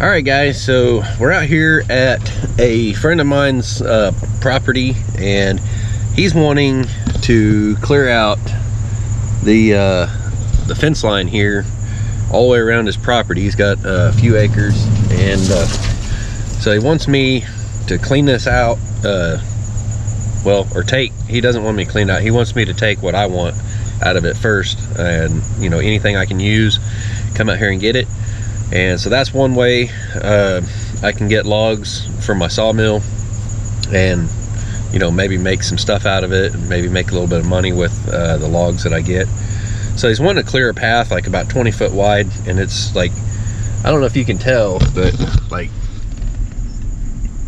All right, guys, so we're out here at a friend of mine's property, and he's wanting to clear out the fence line here all the way around his property. He's got a few acres, and so he wants me to clean this out. He doesn't want me to clean it out. He wants me to take what I want out of it first, and anything I can use, come out here and get it. And so that's one way I can get logs from my sawmill and maybe make some stuff out of it, and maybe make a little bit of money with the logs that I get. So he's wanting to clear a path like about 20 foot wide, and it's like, I don't know if you can tell, but like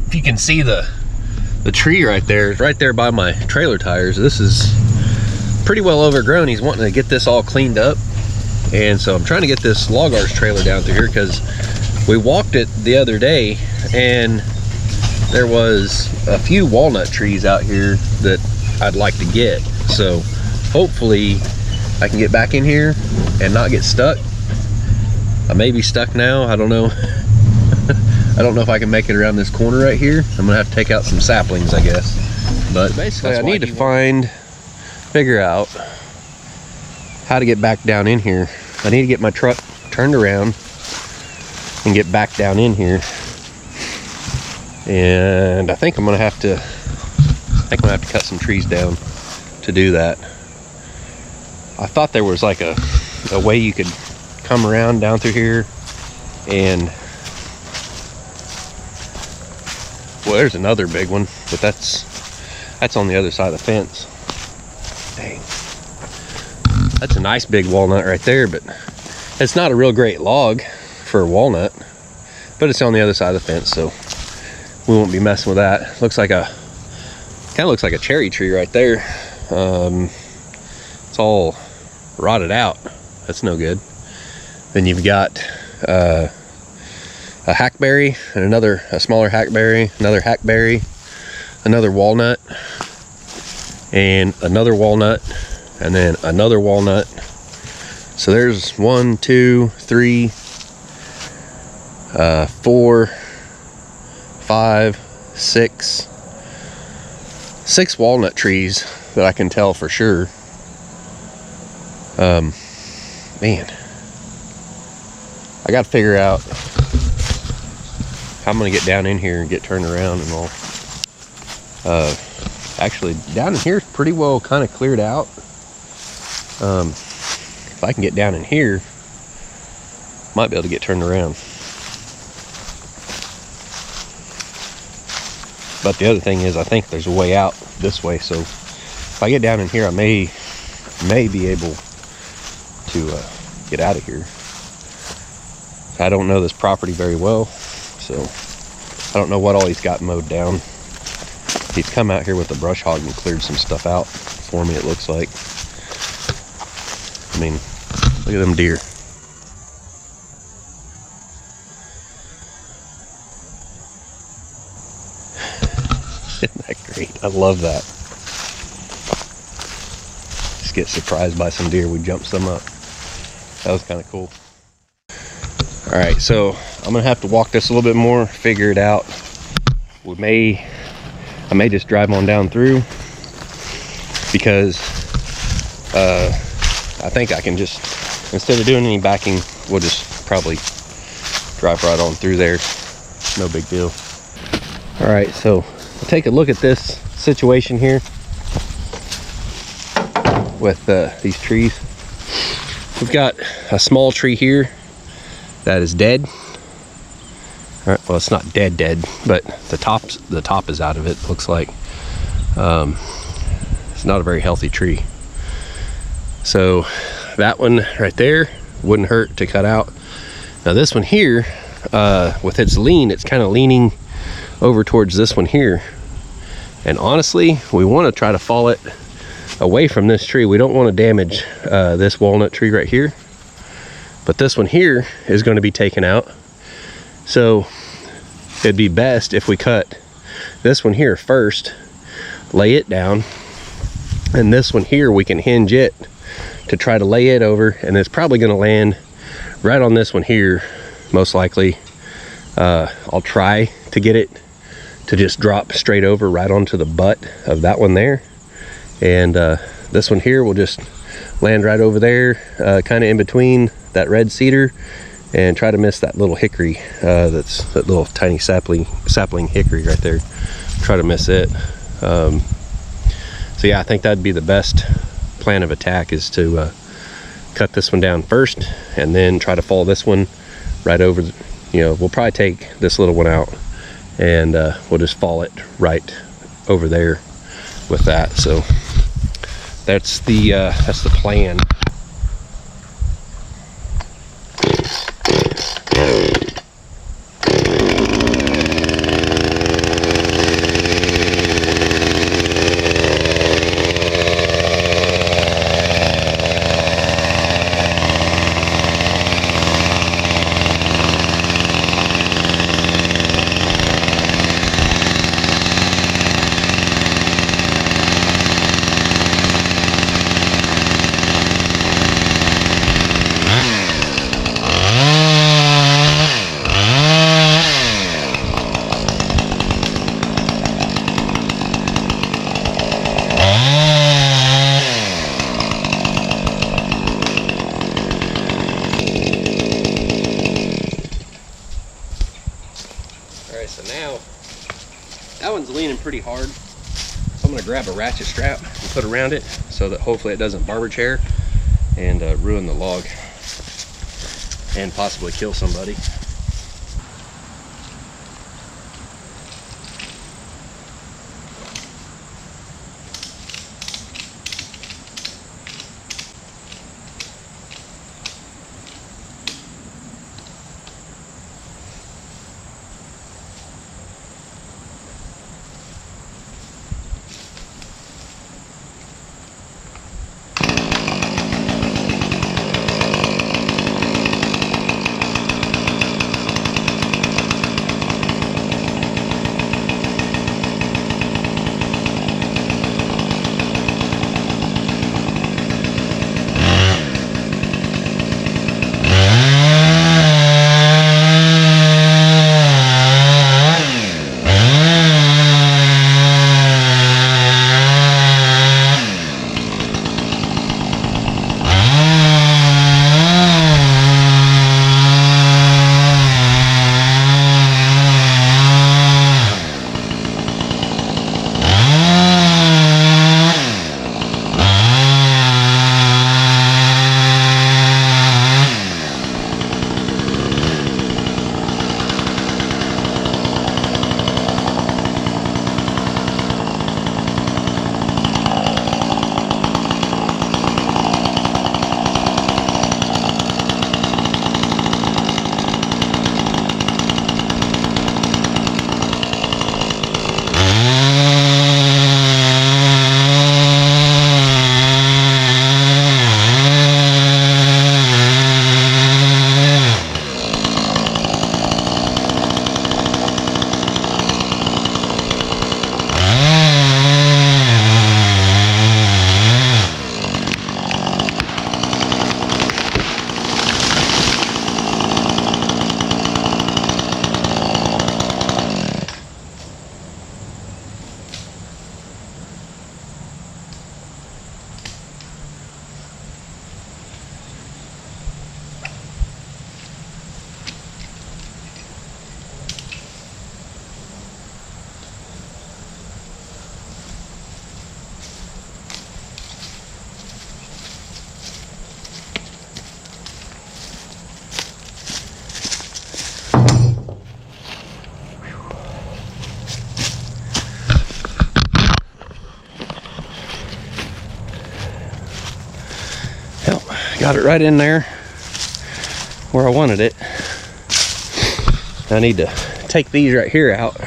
if you can see the tree right there by my trailer tires. This is pretty well overgrown. He's wanting to get this all cleaned up. And so I'm trying to get this log arch trailer down through here, because we walked it the other day and there was a few walnut trees out here that I'd like to get. So hopefully I can get back in here and not get stuck. I may be stuck now, I don't know. I don't know if I can make it around this corner right here. I'm gonna have to take out some saplings, I guess. But basically I need to figure out how to get back down in here. I need to get my truck turned around and get back down in here. And I think I'm gonna have to cut some trees down to do that. I thought there was like a way you could come around down through here, and well, there's another big one, but that's on the other side of the fence. Dang. That's a nice big walnut right there, but it's not a real great log for a walnut, but it's on the other side of the fence, so we won't be messing with that. Kind of looks like a cherry tree right there. It's all rotted out. That's no good. Then you've got a hackberry, and a smaller hackberry, another hackberry, another walnut, and another walnut, and then another walnut. So there's 1, 2, 3, 4, 5, 6 walnut trees that I can tell for sure. Man, I got to figure out how I'm gonna get down in here and get turned around and all. Actually, down in here is pretty well kind of cleared out. If I can get down in here, might be able to get turned around. But the other thing is, I think there's a way out this way, so if I get down in here, I may be able to get out of here. I don't know this property very well, so I don't know what all he's got mowed down. He's come out here with a brush hog and cleared some stuff out for me, it looks like. I mean, look at them deer. Isn't that great? I love that. Just get surprised by some deer. We jumped some up. That was kind of cool. All right, so I'm gonna have to walk this a little bit more, figure it out. I may just drive on down through, because I think I can just, instead of doing any backing, we'll just probably drive right on through there. No big deal. All right, so we'll take a look at this situation here with these trees. We've got a small tree here that is dead. All right, well, it's not dead, but the top is out of it, looks like. It's not a very healthy tree. So that one right there wouldn't hurt to cut out. Now this one here, with its lean, it's kind of leaning over towards this one here. And honestly, we want to try to fall it away from this tree. We don't want to damage this walnut tree right here. But this one here is going to be taken out. So it'd be best if we cut this one here first, lay it down, and this one here we can hinge it to try to lay it over, and it's probably going to land right on this one here, most likely. I'll try to get it to just drop straight over right onto the butt of that one there, and this one here will just land right over there, kind of in between that red cedar, and try to miss that little hickory, that's that little tiny sapling hickory right there. Try to miss it. So yeah, I think that'd be the best plan of attack, is to cut this one down first and then try to fall this one right over. You know, we'll probably take this little one out and we'll just fall it right over there with that. So that's the plan. So now that one's leaning pretty hard, so I'm going to grab a ratchet strap and put around it so that hopefully it doesn't barber chair and ruin the log and possibly kill somebody. Got it right in there where I wanted it. I need to take these right here out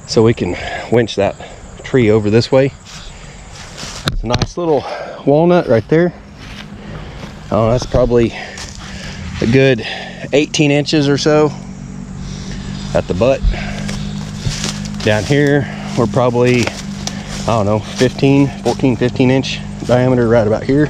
so we can winch that tree over this way. It's a nice little walnut right there. Oh, that's probably a good 18 inches or so at the butt. Down here, we're probably, I don't know, 15 inch diameter right about here.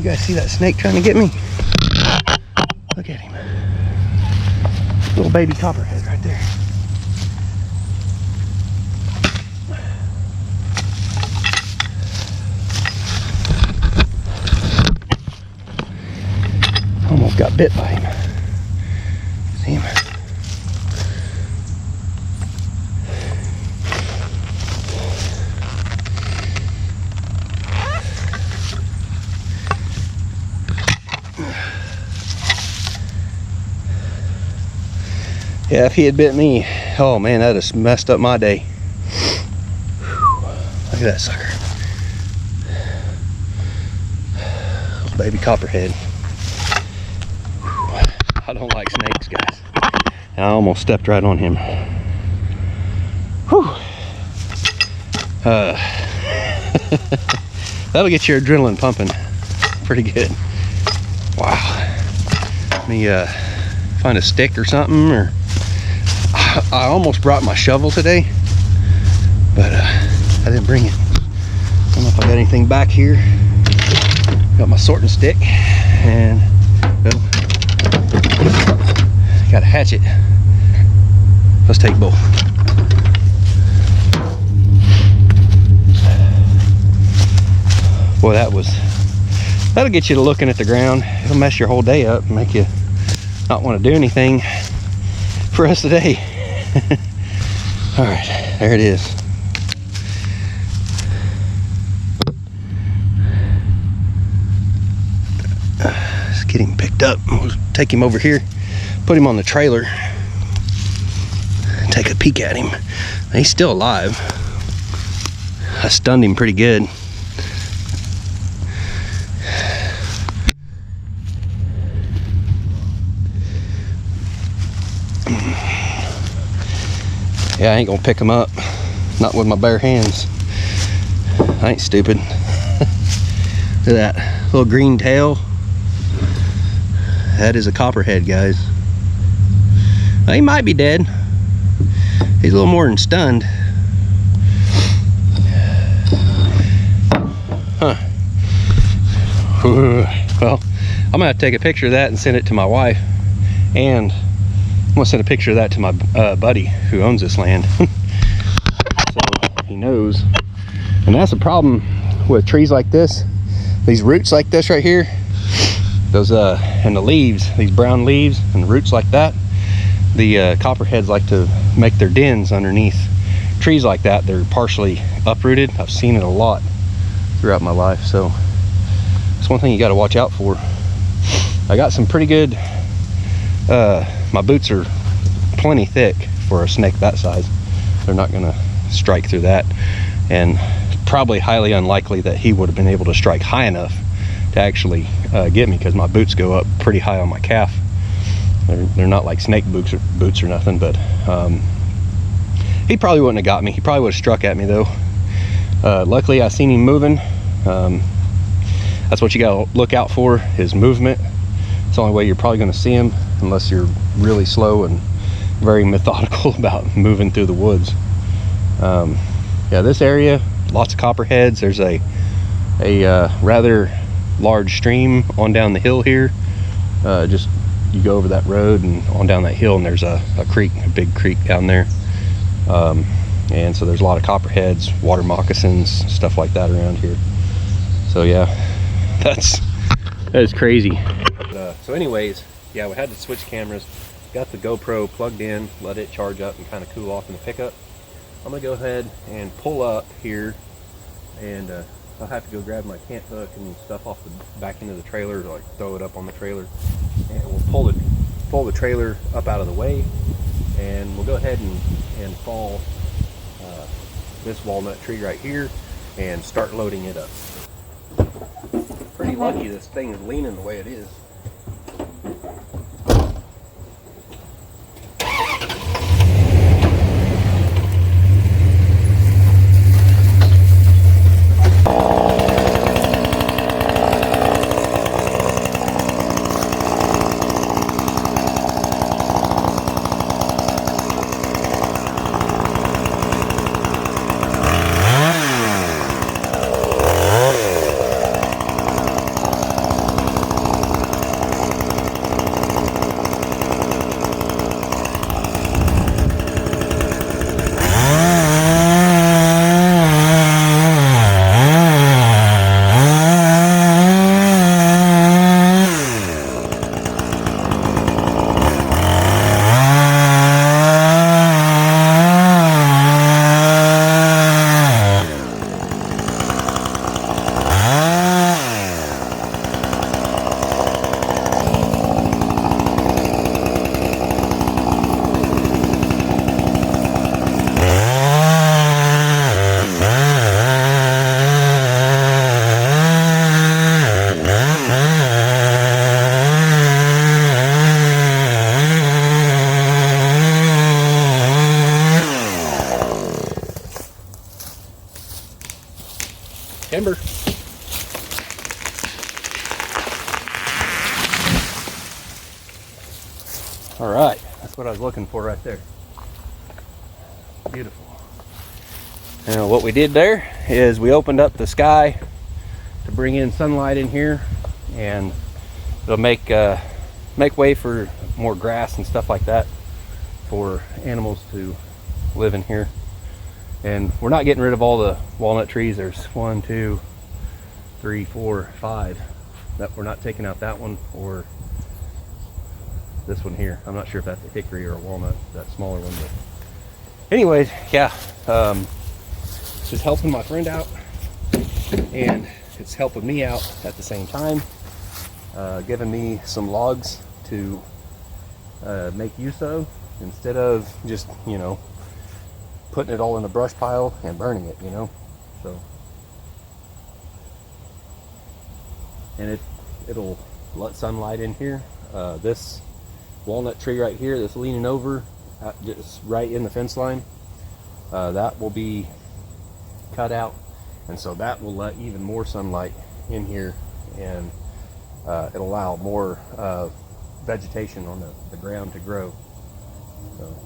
You guys see that snake trying to get me? Look at him. Little baby copperhead right there. Almost got bit by him. See him? Yeah, if he had bit me, oh man, that'd have messed up my day. Whew. Look at that sucker. Little baby copperhead. Whew. I don't like snakes, guys. And I almost stepped right on him. Whew. That'll get your adrenaline pumping pretty good. Wow. Let me find a stick or something, or I almost brought my shovel today, but I didn't bring it. I don't know if I got anything back here. Got my sorting stick and got a hatchet. Let's take both. Boy, that'll get you to looking at the ground. It'll mess your whole day up and make you not want to do anything for us today. All right, there it is. Let's get him picked up. We'll take him over here, put him on the trailer, take a peek at him. He's still alive. I stunned him pretty good. Yeah, I ain't gonna pick him up. Not with my bare hands. I ain't stupid. Look at that little green tail. That is a copperhead, guys. Well, he might be dead. He's a little more than stunned. Huh. Well, I'm gonna have to take a picture of that and send it to my wife. And I'm gonna send a picture of that to my buddy who owns this land. So he knows. And that's the problem with trees like this. These roots like this right here, those and the leaves, these brown leaves and roots like that, the copperheads like to make their dens underneath trees like that. They're partially uprooted. I've seen it a lot throughout my life, so it's one thing you got to watch out for. I got some pretty good my boots are plenty thick for a snake that size. They're not gonna strike through that, and probably highly unlikely that he would have been able to strike high enough to actually get me, because my boots go up pretty high on my calf. They're not like snake boots or nothing, but he probably wouldn't have got me. He probably would have struck at me though. Luckily I seen him moving. That's what you gotta look out for, is movement. It's the only way you're probably going to see them, unless you're really slow and very methodical about moving through the woods. Yeah, this area, lots of copperheads. There's a rather large stream on down the hill here. Just you go over that road and on down that hill, and there's a creek, a big creek down there. And so there's a lot of copperheads, water moccasins, stuff like that around here. So yeah, that is crazy. So anyways, yeah, we had to switch cameras. Got the GoPro plugged in, let it charge up and kind of cool off in the pickup. I'm gonna go ahead and pull up here, and I'll have to go grab my cant hook and stuff off the back end of the trailer to like throw it up on the trailer, and we'll pull the trailer up out of the way, and we'll go ahead and fall this walnut tree right here and start loading it up. Pretty lucky this thing is leaning the way it is. All right, that's what I was looking for right there. Beautiful. Now what we did there is we opened up the sky to bring in sunlight in here, and it'll make way for more grass and stuff like that for animals to live in here. And we're not getting rid of all the walnut trees. There's 1, 2, 3, 4, 5 that we're not taking out. That one or this one here. I'm not sure if that's a hickory or a walnut, that smaller one. But anyways, yeah, just helping my friend out, and it's helping me out at the same time, giving me some logs to make use of, instead of just, you know, putting it all in a brush pile and burning it, you know. So, and it'll let sunlight in here. This walnut tree right here that's leaning over, just right in the fence line, that will be cut out, and so that will let even more sunlight in here, and it'll allow more vegetation on the ground to grow. So,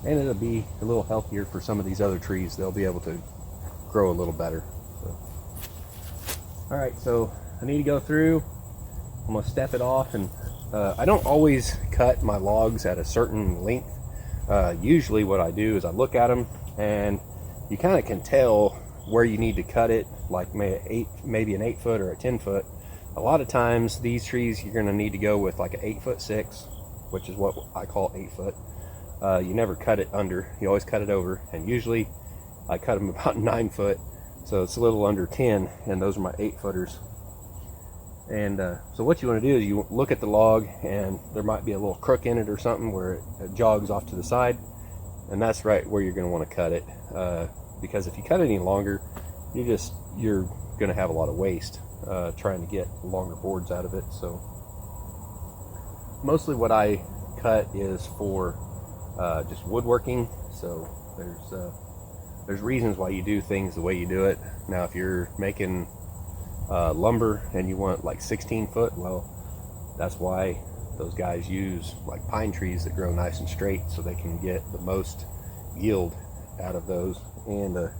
and it'll be a little healthier for some of these other trees. They'll be able to grow a little better. So, all right, so I need to go through. I'm gonna step it off, and I don't always cut my logs at a certain length. Usually what I do is I look at them, and you kind of can tell where you need to cut it, like maybe an 8 foot or a 10 foot. A lot of times these trees you're going to need to go with like an 8'6", which is what I call 8 foot. You never cut it under, you always cut it over, and usually I cut them about 9 foot, so it's a little under 10, and those are my 8 footers. And so what you want to do is you look at the log, and there might be a little crook in it or something where it jogs off to the side, and that's right where you're going to want to cut it, because if you cut it any longer, you're going to have a lot of waste trying to get longer boards out of it. So mostly what I cut is for just woodworking. So there's reasons why you do things the way you do it. Now if you're making lumber and you want like 16 foot, well, that's why those guys use like pine trees that grow nice and straight, so they can get the most yield out of those. And a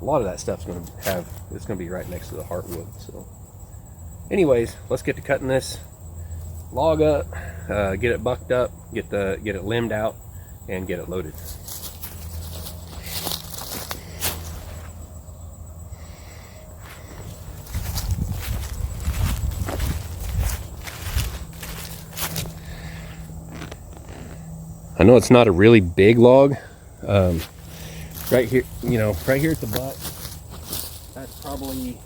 lot of that stuff's going to be right next to the heartwood. So anyways, let's get to cutting this log up, get it bucked up, get it limbed out, and get it loaded. I know it's not a really big log. Right here, right here at the butt, that's probably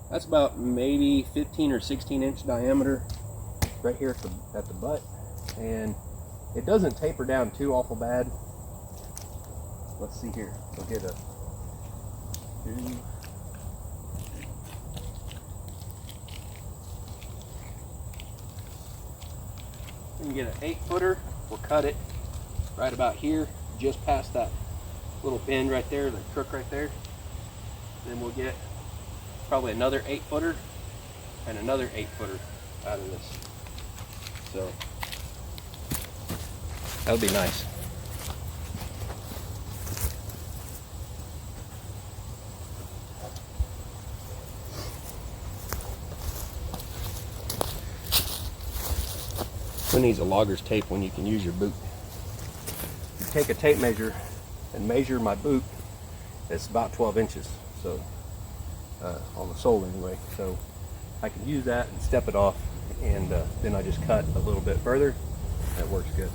that's about maybe 15 or 16 inch diameter right here at the butt, and it doesn't taper down too awful bad. Let's see here. We'll get a we can get an 8 footer. We'll cut it right about here, just past that little bend right there, the crook right there. Then we'll get probably another 8 footer and another 8 footer out of this. So that'll be nice. Who needs a logger's tape when you can use your boot? You take a tape measure and measure my boot. It's about 12 inches, so on the sole anyway. So I can use that and step it off, and then I just cut a little bit further. That works good.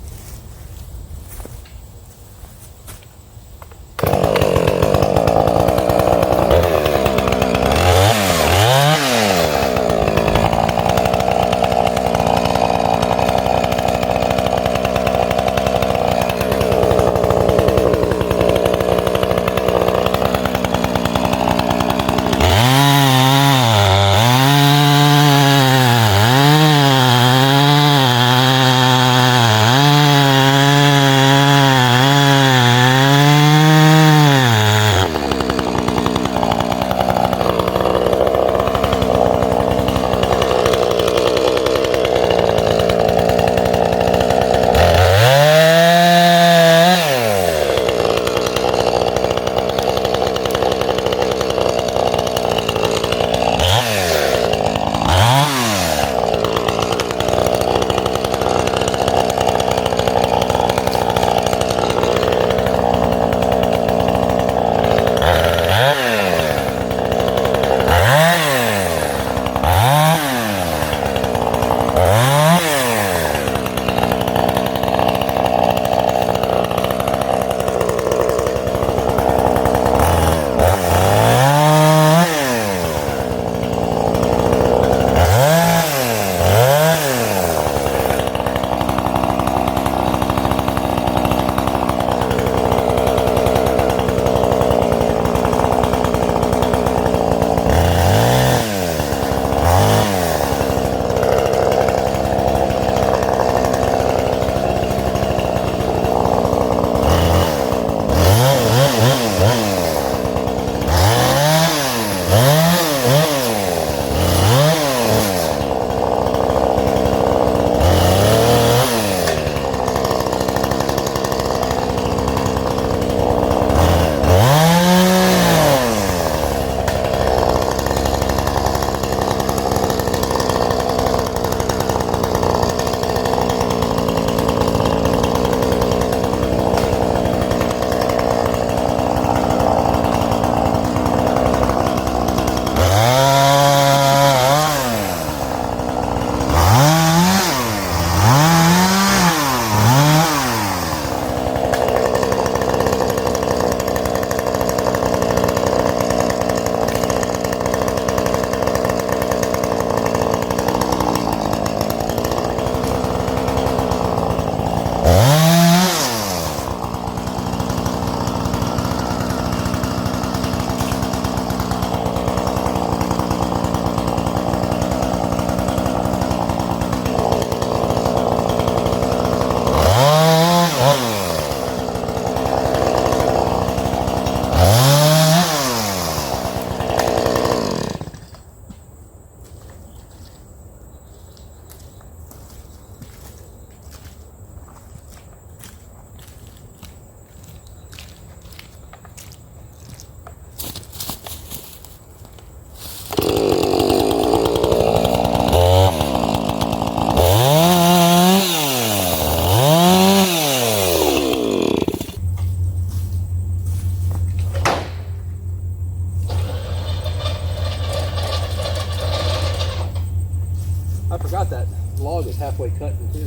halfway cutting too.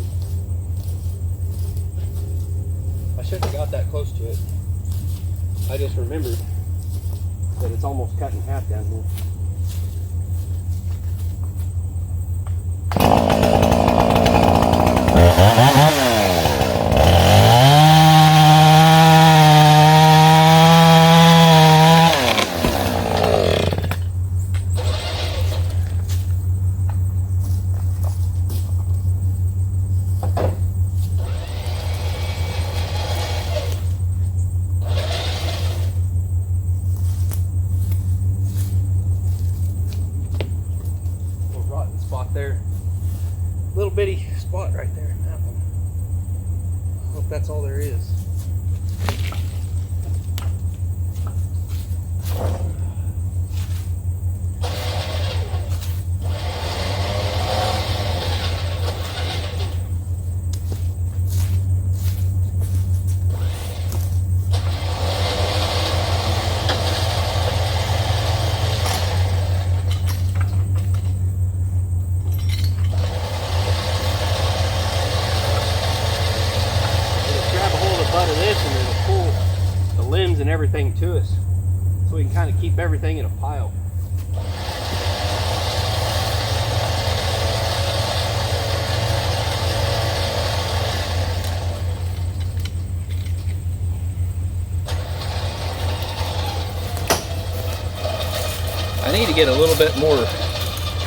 I shouldn't have got that close to it. I just remembered that it's almost cut in half down here. Spot there, little bitty spot right there in that one. I hope that's all there is. Of this, and it'll pull the limbs and everything to us, so we can kind of keep everything in a pile. I need to get a little bit more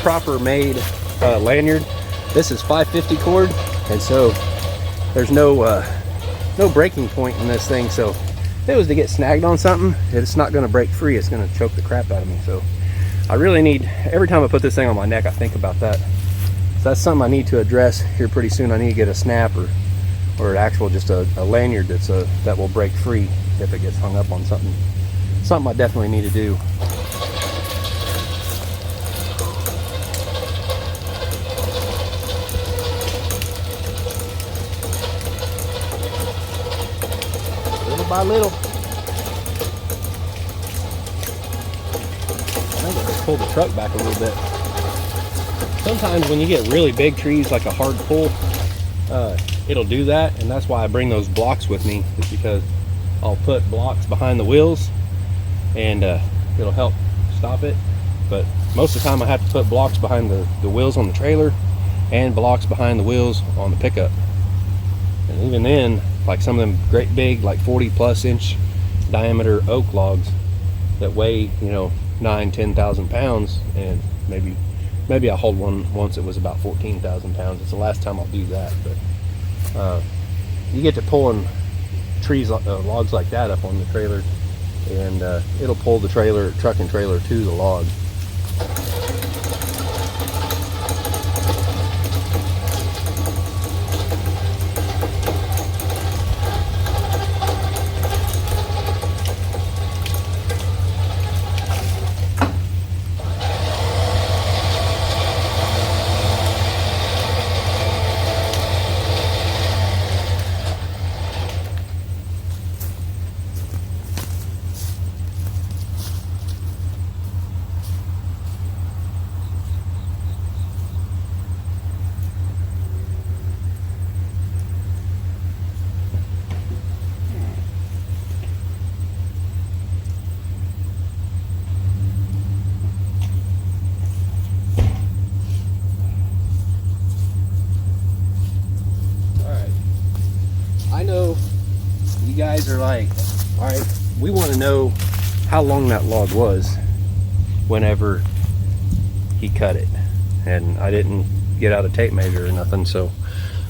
proper made lanyard. This is 550 cord, and so there's no breaking point in this thing, so if it was to get snagged on something, it's not going to break free. It's going to choke the crap out of me. So I really need, every time I put this thing on my neck, I think about that. So that's something I need to address here pretty soon. I need to get a snap or an actual just a lanyard that will break free if it gets hung up on something. Something I definitely need to do. By little. I think I just pulled the truck back a little bit. Sometimes when you get really big trees, like a hard pull, it'll do that, and that's why I bring those blocks with me, is because I'll put blocks behind the wheels and it'll help stop it. But most of the time I have to put blocks behind the wheels on the trailer and blocks behind the wheels on the pickup. And even then, like some of them great big, like 40+ inch diameter oak logs that weigh, you know, 9,000–10,000 pounds, and maybe I hold one once it was about 14,000 pounds. It's the last time I'll do that. But you get to pulling trees, logs like that up on the trailer, and it'll pull the truck and trailer to the log. Guys are like, all right, we want to know how long that log was whenever he cut it, and I didn't get out a tape measure or nothing. So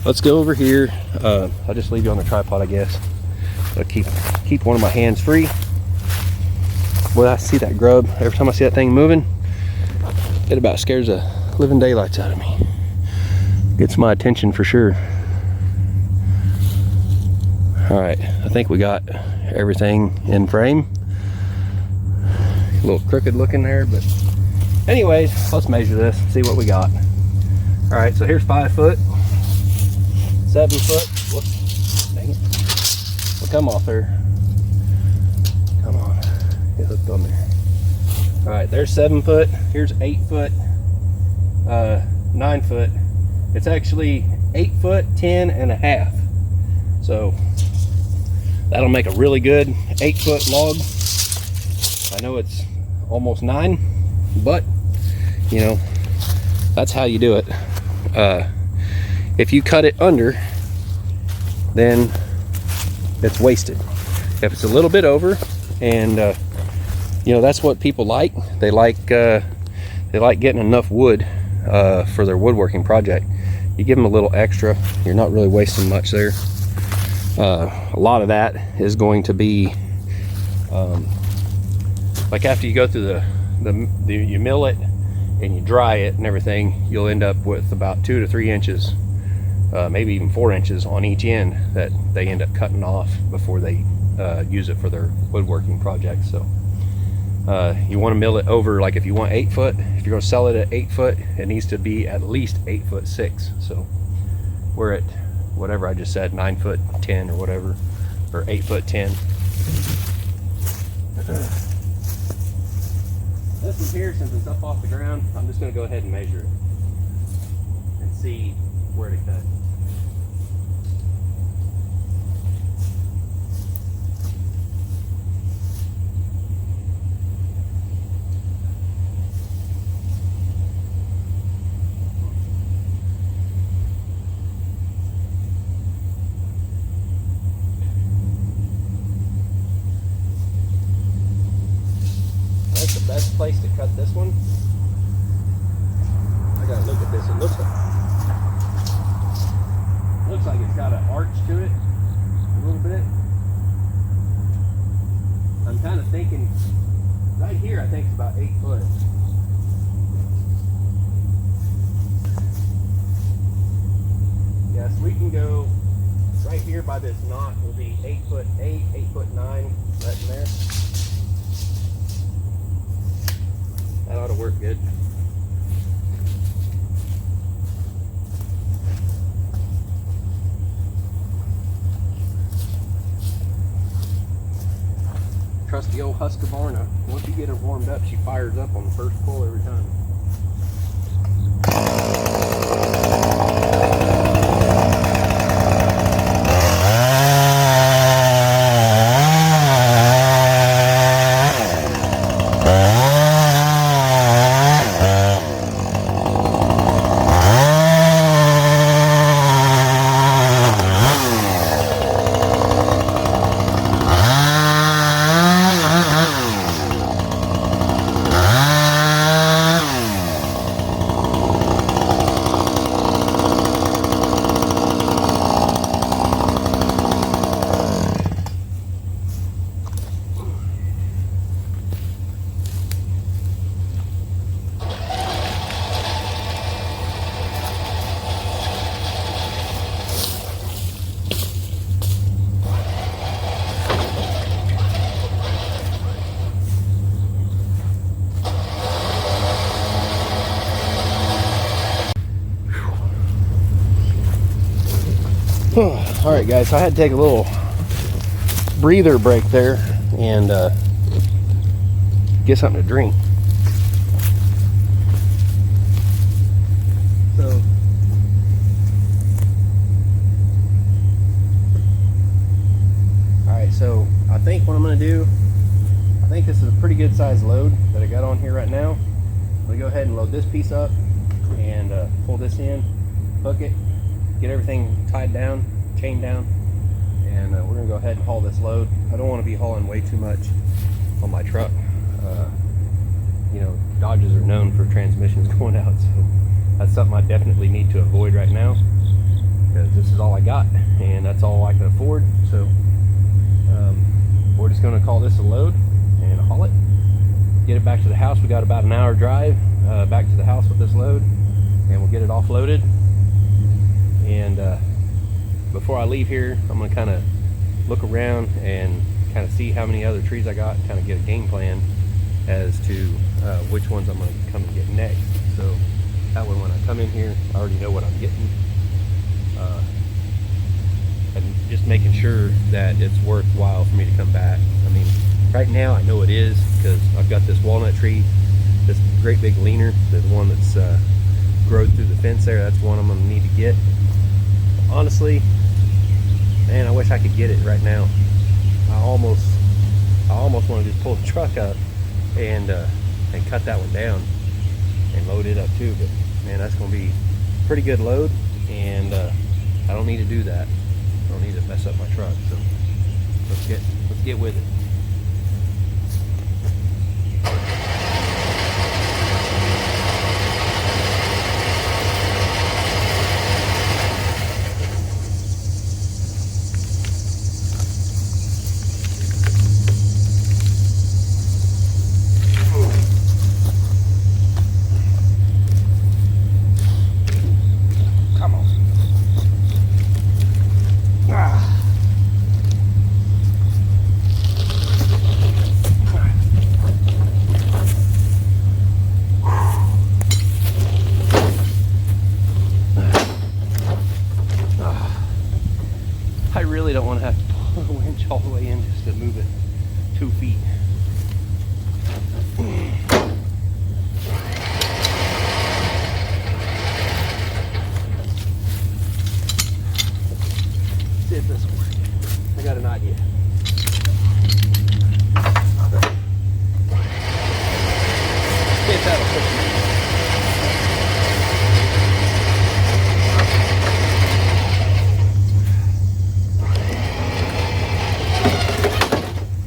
let's go over here. I'll just leave you on the tripod, I guess. I'll keep one of my hands free. Boy, I see that grub every time I see that thing moving. It about scares the living daylights out of me. Gets my attention for sure. All right, I think we got everything in frame. A little crooked looking there, but anyways, let's measure this, see what we got. All right, so here's 5 foot, 7 foot. Whoops, dang it. We'll come off there. Come on, get hooked on there. All right, there's 7 foot. Here's 8 foot, 9 foot, It's actually 8 foot 10 and a half. So that'll make a really good 8-foot log. I know it's almost 9, but you know, that's how you do it. If you cut it under, then it's wasted. If it's a little bit over, and you know, that's what people like. They like getting enough wood for their woodworking project. You give them a little extra, you're not really wasting much there. A lot of that is going to be like after you go through you mill it and you dry it and everything, you'll end up with about 2 to 3 inches, maybe even 4 inches on each end that they end up cutting off before they use it for their woodworking project. So you want to mill it over, like if you want 8 foot, if you're going to sell it at 8 foot, it needs to be at least 8 foot 6. So we're at whatever I just said, 9 foot 10 or whatever, or 8 foot 10. This one here, since it's up off the ground, I'm just going to go ahead and measure it and see where to cut. That's the best place to cut this one. I gotta look at this. It looks like it's got an arch to it a little bit. I'm kind of thinking right here, I think it's about 8 foot. Yes, we can go right here by this knot. Will be 8 foot 8, 8 foot 9, right in there. That ought to work good. Trusty old Husqvarna. Once you get her warmed up, she fires up on the first pull every time. All right, guys, so I had to take a little breather break there and get something to drink. So, all right, so I think what I'm going to do, I think this is a pretty good size load that I got on here right now. I'm going to go ahead and load this piece up and pull this in, hook it, get everything tied down, chained down, and we're gonna go ahead and haul this load. I don't want to be hauling way too much on my truck. You know, Dodges are known for transmissions going out, so that's something I definitely need to avoid right now, because this is all I got and that's all I can afford. So we're just going to call this a load and haul it, get it back to the house. We got about an hour drive back to the house with this load, and we'll get it offloaded. And before I leave here, I'm going to kind of look around and kind of see how many other trees I got, kind of get a game plan as to which ones I'm going to come and get next. So that way when I come in here, I already know what I'm getting. And just making sure that it's worthwhile for me to come back. I mean, right now I know it is, because I've got this walnut tree, this great big leaner, the one that's growth through the fence there. That's one I'm gonna need to get. Honestly, man, I wish I could get it right now. I almost want to just pull the truck up and cut that one down and load it up too. But man, that's gonna be a pretty good load, and I don't need to do that. I don't need to mess up my truck. So let's get with it. I really don't want to have to pull the winch all the way in just to move it 2 feet. See if this will work. I got an idea. See if that'll push me.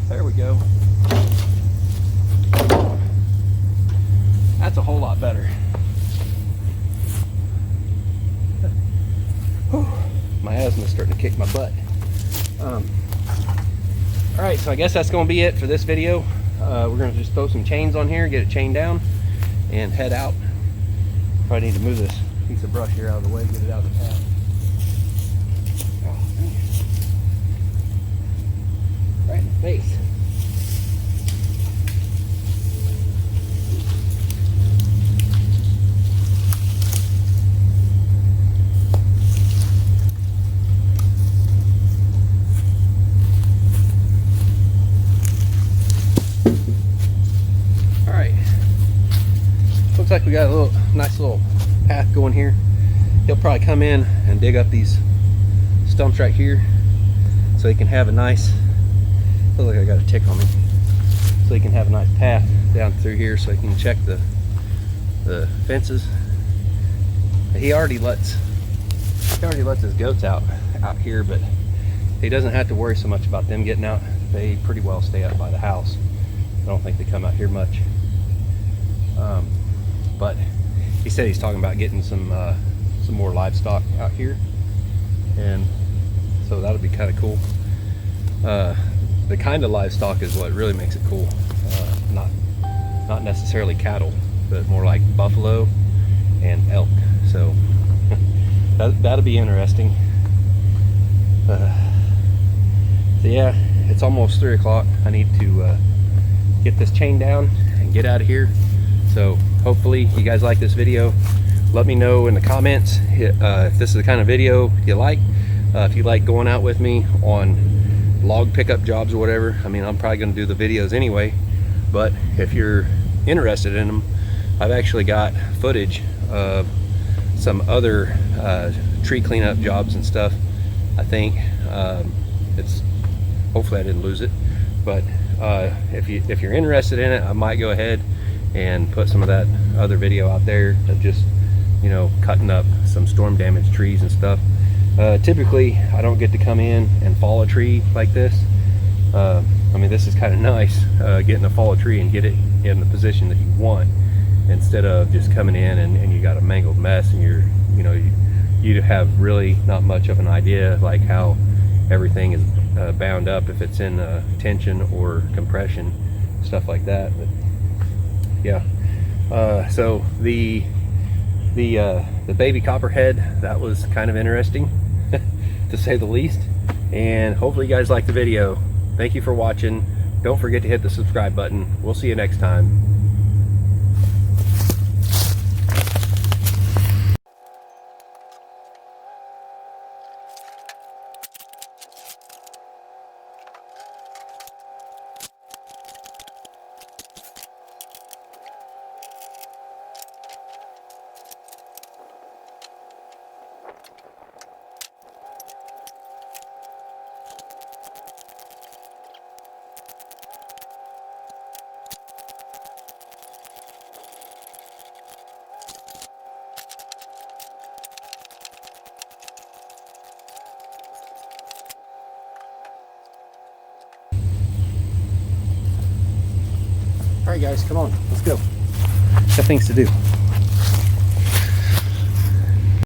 There we go. That's a whole lot better. Whew. My asthma's starting to kick my butt. Alright, so I guess that's going to be it for this video. We're going to just throw some chains on here, get it chained down, and head out. Probably need to move this piece of brush here out of the way, get it out of the path. Oh, man. Right in the face. Looks like we got a nice little path going here. He'll probably come in and dig up these stumps right here so he can have a nice, feels like I got a tick on me, so he can have a nice path down through here so he can check the fences. He already lets his goats out here, but he doesn't have to worry so much about them getting out. They pretty well stay up by the house. I don't think they come out here much. But he said he's talking about getting some more livestock out here, and so that'll be kind of cool. The kind of livestock is what really makes it cool. Not necessarily cattle, but more like buffalo and elk. So that'll be interesting. So yeah, it's almost 3 o'clock. I need to get this chain down and get out of here. So hopefully you guys like this video. Let me know in the comments if this is the kind of video you like. If you like going out with me on log pickup jobs or whatever. I mean, I'm probably going to do the videos anyway, but if you're interested in them, I've actually got footage of some other tree cleanup jobs and stuff. I think hopefully I didn't lose it, but if you're interested in it, I might go ahead and put some of that other video out there of just, you know, cutting up some storm damaged trees and stuff. Typically I don't get to come in and fall a tree like this. I mean, this is kind of nice, getting to fall a tree and get it in the position that you want, instead of just coming in and you got a mangled mess, and you have really not much of an idea like how everything is bound up, if it's in tension or compression, stuff like that. But yeah, so the baby copperhead, that was kind of interesting to say the least, and hopefully you guys like the video. Thank you for watching. Don't forget to hit the subscribe button. We'll see you next time. All right, guys, come on, let's go. Got things to do.